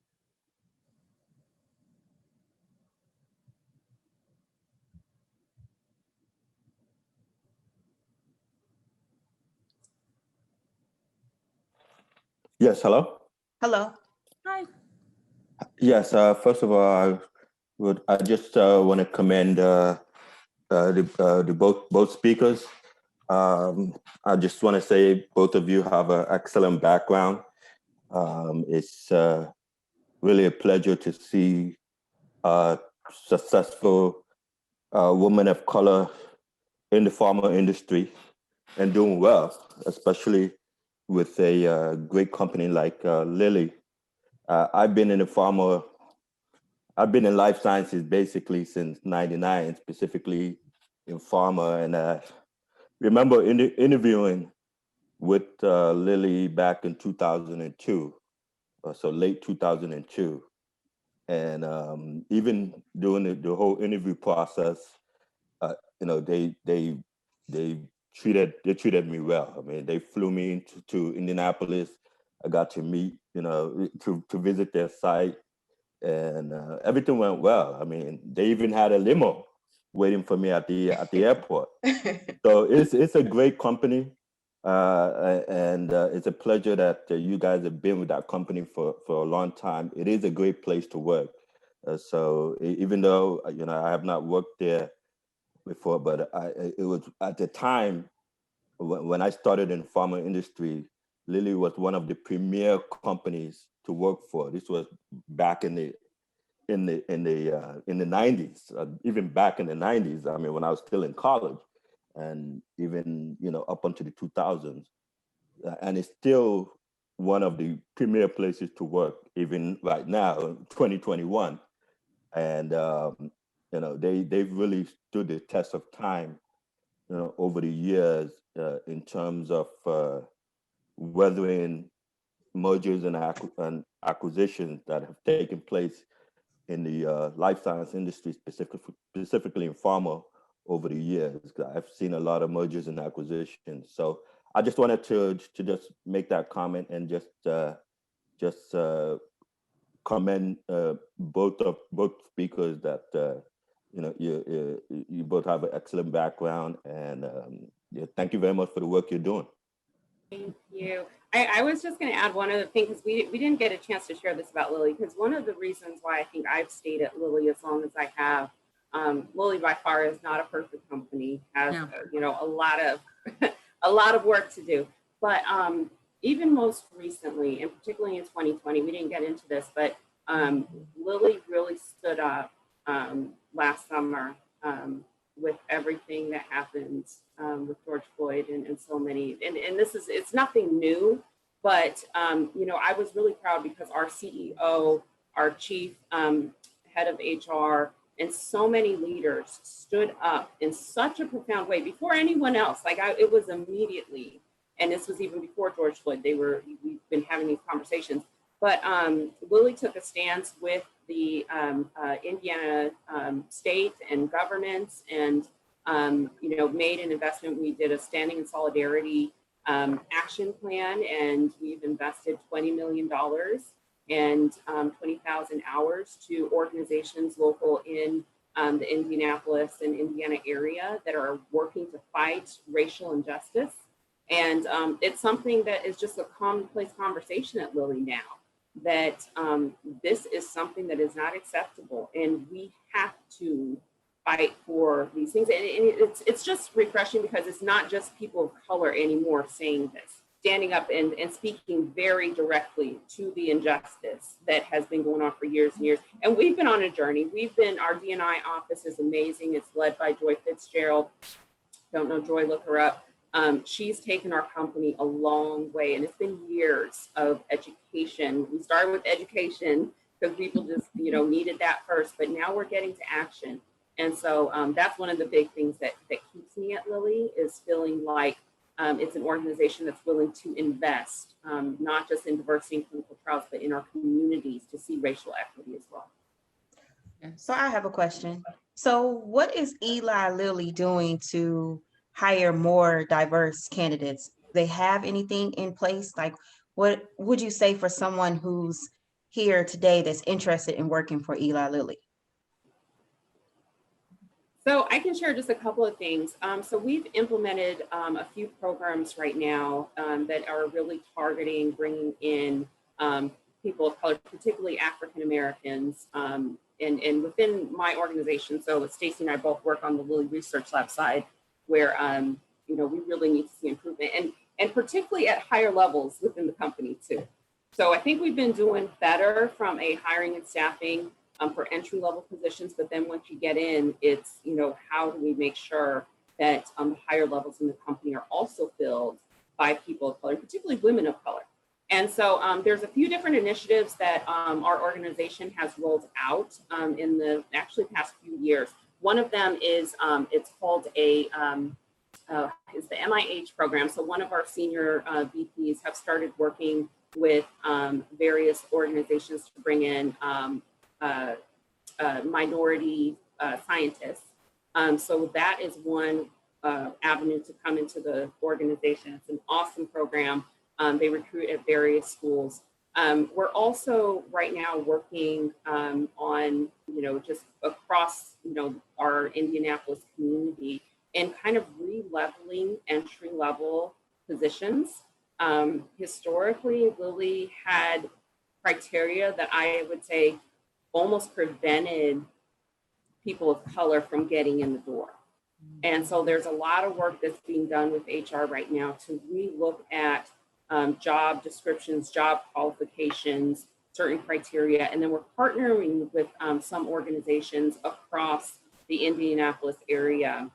Yes, hello. Hello. Hi. Yes, first of all, I just want to commend the both speakers. I just want to say both of you have an excellent background. It's really a pleasure to see successful women of color in the pharma industry and doing well, especially with a great company like Lilly. I've been in life sciences basically since '99, specifically in pharma. And I remember interviewing with Lilly back in 2002, so late 2002. And even during the whole interview process, they treated me well. I mean, they flew me to Indianapolis. I got to meet, to visit their site, and everything went well. I mean, they even had a limo waiting for me at the airport. So it's a great company, and it's a pleasure that you guys have been with that company for a long time. It is a great place to work. So even though I have not worked there before, but it was at the time when I started in the pharma industry, Lilly was one of the premier companies to work for. This was back in the 90s, even back in the 90s. I mean, when I was still in college, and even up until the 2000s, and it's still one of the premier places to work even right now, 2021. And they've really stood the test of time, over the years, in terms of weathering mergers and acquisitions that have taken place in the life science industry, specifically in pharma over the years. I've seen a lot of mergers and acquisitions. So I just wanted to just make that comment and just commend both speakers that you both have an excellent background, and thank you very much for the work you're doing. Thank you. I was just going to add one other thing, because we didn't get a chance to share this about Lilly, because one of the reasons why I think I've stayed at Lilly as long as I have, Lilly by far is not a perfect company, has a lot of work to do. But even most recently, and particularly in 2020, we didn't get into this, but Lilly really stood up last summer with everything that happened with George Floyd and so many, and it's nothing new, but I was really proud because our CEO, our chief head of HR, And so many leaders stood up in such a profound way before anyone else. It was immediately, and this was even before George Floyd, we've been having these conversations. But Lilly took a stance with the Indiana state and governments, and made an investment. We did a standing in solidarity action plan, and we've invested $20 million and 20,000 hours to organizations local in the Indianapolis and Indiana area that are working to fight racial injustice. And it's something that is just a commonplace conversation at Lilly now, that this is something that is not acceptable, and we have to fight for these things. And it's just refreshing because it's not just people of color anymore saying this, standing up and speaking very directly to the injustice that has been going on for years and years. And we've been on a journey. Our D&I office is amazing. It's led by Joy Fitzgerald. Don't know Joy, look her up. She's taken our company a long way, and it's been years of education. We started with education because people just, needed that first, but now we're getting to action. And so that's one of the big things that keeps me at Lilly, is feeling like it's an organization that's willing to invest, not just in diversity in clinical trials, but in our communities to see racial equity as well. So I have a question. So what is Eli Lilly doing to hire more diverse candidates? They have anything in place? Like, what would you say for someone who's here today that's interested in working for Eli Lilly? So I can share just a couple of things. So we've implemented a few programs right now that are really targeting bringing in people of color, particularly African Americans, and within my organization. So Stacey and I both work on the Lilly Research Lab side, where we really need to see improvement, and particularly at higher levels within the company too. So I think we've been doing better from a hiring and staffing for entry-level positions, but then once you get in, it's, how do we make sure that higher levels in the company are also filled by people of color, particularly women of color. And so there's a few different initiatives that our organization has rolled out in the past few years. One of them is it's called is the MIH program. So one of our senior VPs have started working with various organizations to bring in minority scientists. So that is one avenue to come into the organization. It's an awesome program. They recruit at various schools. We're also right now working on, just across, our Indianapolis community, and kind of re-leveling entry-level positions. Historically, Lilly had criteria that I would say almost prevented people of color from getting in the door. And so there's a lot of work that's being done with HR right now to re-look at job descriptions, job qualifications, certain criteria. And then we're partnering with some organizations across the Indianapolis area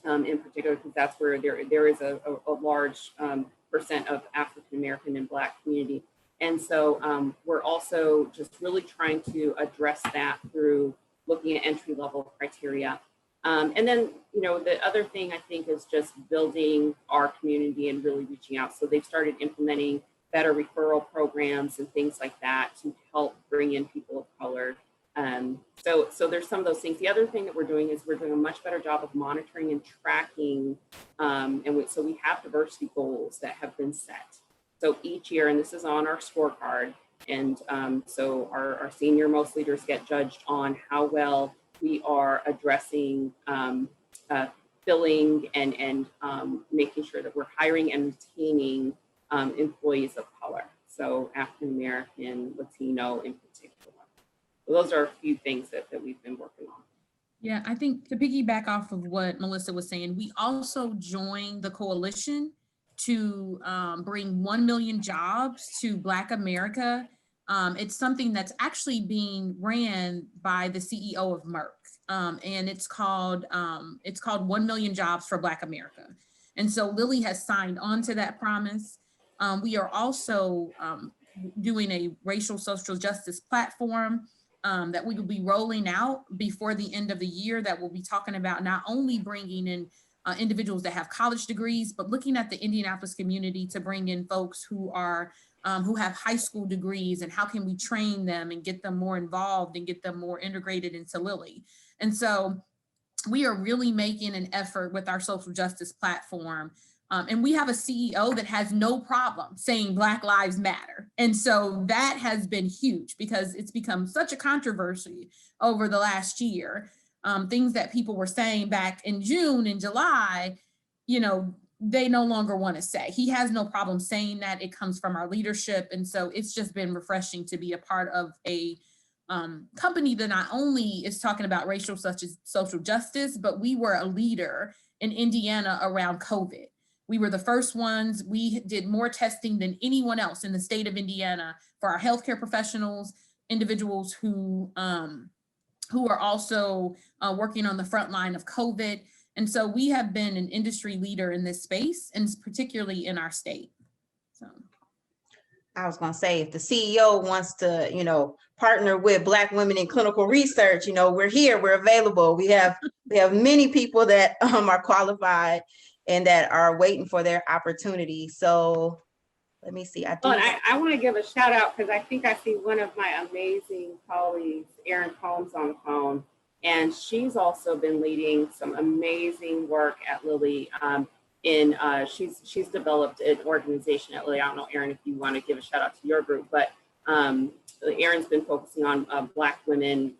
in particular, because that's where there is a large percent of African American and Black community. And so we're also just really trying to address that through looking at entry-level criteria. And then, the other thing I think is just building our community and really reaching out. So they've started implementing better referral programs and things like that to help bring in people of color. So there's some of those things. The other thing that we're doing is we're doing a much better job of monitoring and tracking. So we have diversity goals that have been set. So each year, and this is on our scorecard, and so our senior most leaders get judged on how well we are addressing filling and making sure that we're hiring and retaining employees of color. So African American, Latino in particular. So those are a few things that we've been working on. Yeah, I think to piggyback off of what Melissa was saying, we also joined the coalition to bring 1 million jobs to Black America. It's something that's actually being ran by the CEO of Merck, and it's called 1 million jobs for Black America. And so Lilly has signed on to that promise. We are also doing a racial social justice platform that we will be rolling out before the end of the year, that will be talking about not only bringing in individuals that have college degrees, but looking at the Indianapolis community to bring in folks who are who have high school degrees, and how can we train them and get them more involved and get them more integrated into Lilly. And so we are really making an effort with our social justice platform. And we have a CEO that has no problem saying Black Lives Matter. And so that has been huge, because it's become such a controversy over the last year. Things that people were saying back in June and July, you know, they no longer want to say. He has no problem saying that. It comes from our leadership. And so it's just been refreshing to be a part of a company that not only is talking about racial such as social justice, but we were a leader in Indiana around COVID. We were the first ones. We did more testing than anyone else in the state of Indiana for our healthcare professionals, individuals who are also working on the front line of COVID. And so we have been an industry leader in this space, and particularly in our state. So I was going to say, if the CEO wants to, you know, partner with Black women in clinical research, you know, we're here, we're available. We have many people that are qualified and that are waiting for their opportunity. So let me see. I want to give a shout out, because I think I see one of my amazing colleagues, Erin Combs, on the phone, and she's also been leading some amazing work at Lilly. She's developed an organization at Lilly. I don't know, Erin, if you want to give a shout out to your group, but Erin's been focusing on Black women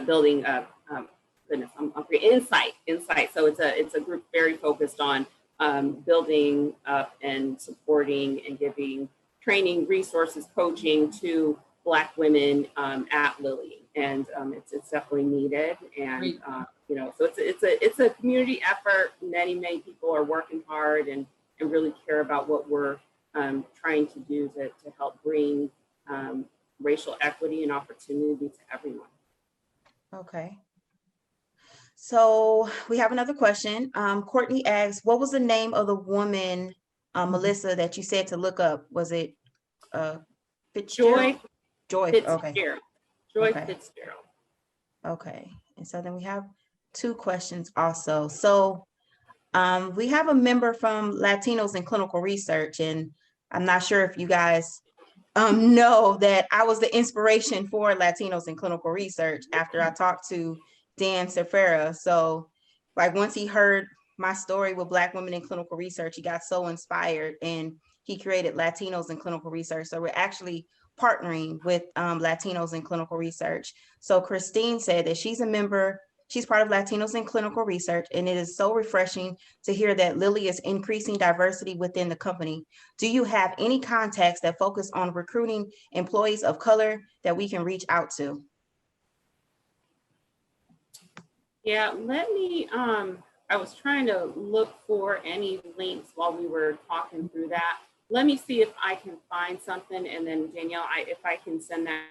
building Insight. So it's a group very focused on building up and supporting and giving training, resources, coaching to Black women at Lilly, and it's definitely needed. And you know, so it's a community effort. Many people are working hard and really care about what we're trying to do to help bring racial equity and opportunity to everyone. Okay. So we have another question. Courtney asks, what was the name of the woman, Melissa, that you said to look up? Was it Fitzgerald? Joy. Okay. Joy Okay. Fitzgerald. Okay. And so then we have two questions also. So we have a member from Latinos in Clinical Research, and I'm not sure if you guys know that I was the inspiration for Latinos in Clinical Research after I talked to Dan Cerfera. So like once he heard my story with Black women in clinical research, he got so inspired and he created Latinos in Clinical Research. So we're actually partnering with Latinos in Clinical Research. So Christine said that she's a member, she's part of Latinos in Clinical Research, and it is so refreshing to hear that Lilly is increasing diversity within the company. Do you have any contacts that focus on recruiting employees of color that we can reach out to? Yeah, let me, I was trying to look for any links while we were talking through that. Let me see if I can find something, and then Danielle, if I can send that.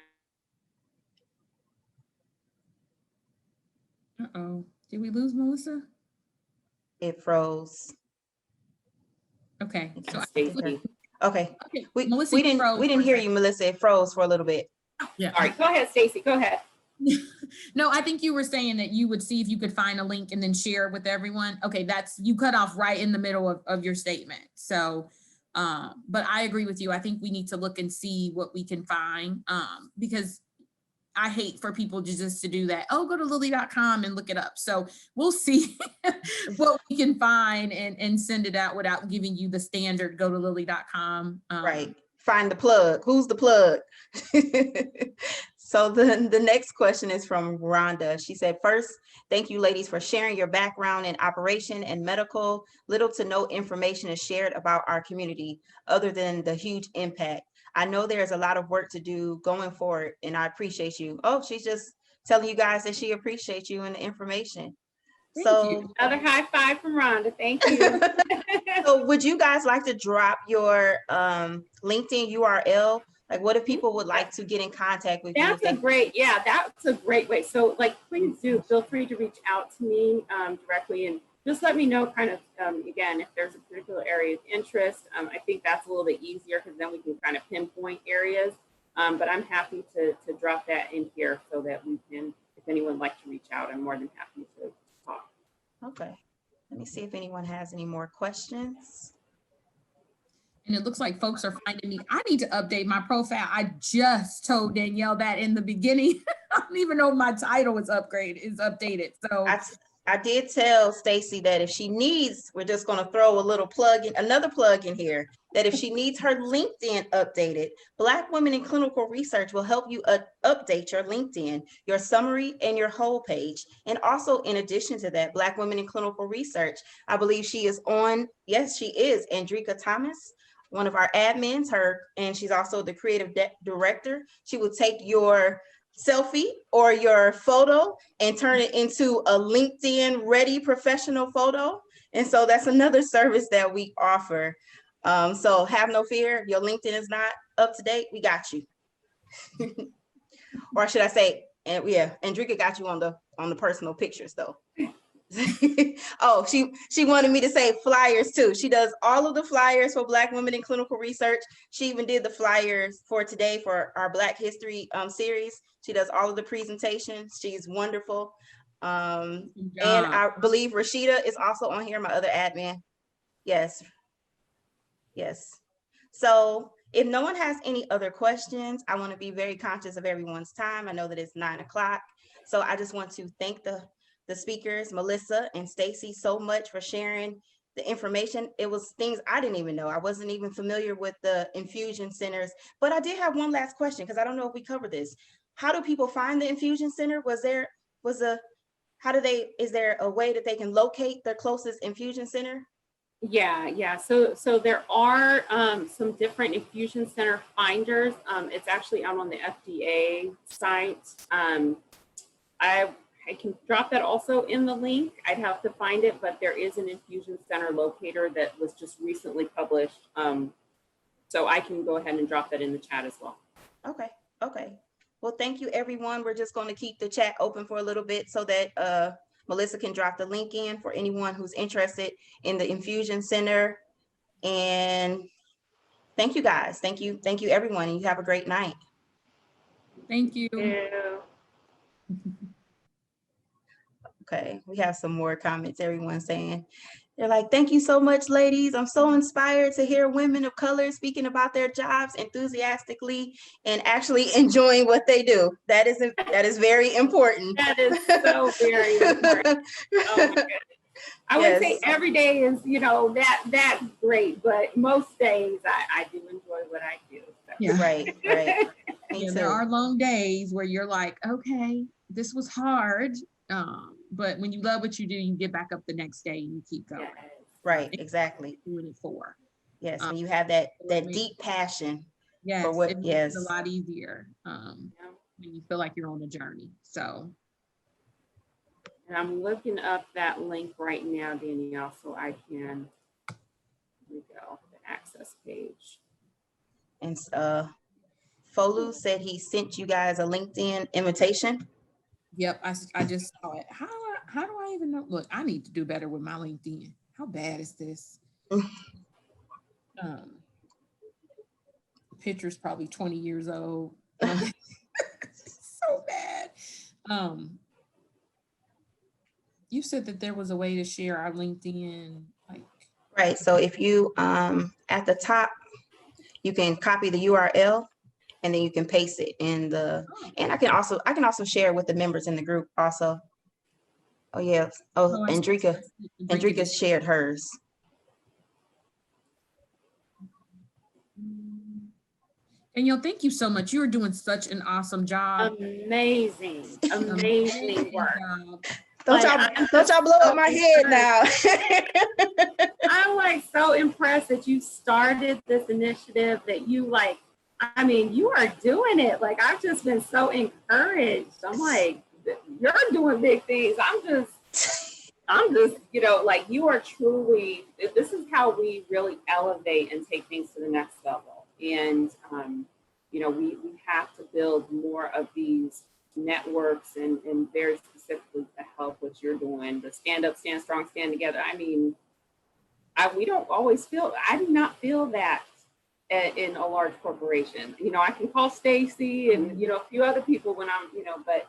Uh-oh, did we lose Melissa? It froze. Okay, so okay. We Melissa, didn't hear you, Melissa. It froze for a little bit. Yeah. All right, go ahead, Stacey, go ahead. No, I think you were saying that you would see if you could find a link and then share it with everyone. Okay, you cut off right in the middle of your statement. So, but I agree with you. I think we need to look and see what we can find, because I hate for people just to do that. Oh, go to lilly.com and look it up. So we'll see what we can find and send it out without giving you the standard go to lilly.com. Right. Find the plug. Who's the plug? So the next question is from Rhonda. She said, first, thank you ladies for sharing your background in operation and medical. Little to no information is shared about our community other than the huge impact. I know there's a lot of work to do going forward, and I appreciate you. Oh, she's just telling you guys that she appreciates you and the information. Thank you. Another high five from Rhonda. Thank you. So would you guys like to drop your LinkedIn URL? Like, what if people would like to get in contact with you? That's a great way. So like, please do feel free to reach out to me directly, and just let me know kind of, again, if there's a particular area of interest. I think that's a little bit easier because then we can kind of pinpoint areas. But I'm happy to drop that in here so that we can, if anyone would like to reach out, I'm more than happy to talk. Okay. Let me see if anyone has any more questions. And it looks like folks are finding me. I need to update my profile. I just told Danielle that in the beginning. I don't even know if my title is updated. So I did tell Stacy that if she needs, we're just going to throw a little plug in, another plug in here, that if she needs her LinkedIn updated, Black Women in Clinical Research will help you update your LinkedIn, your summary, and your whole page. And also, in addition to that, Black Women in Clinical Research, I believe she is on, yes, she is, Andrika Thomas, one of our admins, and she's also the creative director. She will take your selfie or your photo and turn it into a LinkedIn ready professional photo. And so that's another service that we offer. So have no fear. If your LinkedIn is not up to date, we got you. Or should I say, and yeah, Andrika got you on the personal pictures though. Oh, she wanted me to say flyers too. She does all of the flyers for Black Women in Clinical Research. She even did the flyers for today for our Black History series. She does all of the presentations. She's wonderful. And I believe Rashida is also on here, my other admin. Yes. So if no one has any other questions, I want to be very conscious of everyone's time. I know that it's 9 o'clock. So I just want to thank the speakers, Melissa and Stacy, so much for sharing the information. It was things I didn't even know. I wasn't even familiar with the infusion centers, but I did have one last question because I don't know if we covered this. How do people find the infusion center? Is there a way that they can locate their closest infusion center? Yeah. So there are some different infusion center finders. It's actually out on the FDA site. I can drop that also in the link. I'd have to find it, but there is an infusion center locator that was just recently published. So I can go ahead and drop that in the chat as well. Okay. Well, thank you, everyone. We're just going to keep the chat open for a little bit so that Melissa can drop the link in for anyone who's interested in the infusion center. And thank you, guys. Thank you, everyone. And you have a great night. thank you. Okay, we have some more comments. Everyone's saying, they're like, thank you so much, ladies. I'm so inspired to hear women of color speaking about their jobs enthusiastically and actually enjoying what they do. That is very important. That is so very important. Oh my goodness. I would say every day is, that's great, but most days I do enjoy what I do. So. Yeah. Right. Yeah, there are long days where you're like, okay, this was hard. But when you love what you do, you get back up the next day and you keep going. Yes. Right, exactly. Doing it for. Yes, when you have that deep passion. Yes, for what, it makes it a lot easier when you feel like you're on a journey. So. And I'm looking up that link right now, Danielle, so I can, here we go, the access page. And Folu said he sent you guys a LinkedIn invitation. Yep, I just saw it. How do I even know? Look, I need to do better with my LinkedIn. How bad is this? Picture's probably 20 years old. So bad. You said that there was a way to share our LinkedIn, right. So if you at the top, you can copy the URL and then you can paste it in the, and I can also share with the members in the group also. Oh yeah. Oh, Andrika shared hers. Danielle, thank you so much. You're doing such an awesome job. Amazing work. Don't y'all blow up my head now. I'm like so impressed that you started this initiative, that you you are doing it. Like, I've just been so encouraged. I'm like, you're doing big things. I'm just, you are truly, this is how we really elevate and take things to the next level. And, we have to build more of these networks and very specifically to help what you're doing, the stand up, stand strong, stand together. I mean, we don't always feel, I do not feel that in a large corporation. You know, I can call Stacy and, you know, a few other people when I'm, you know, but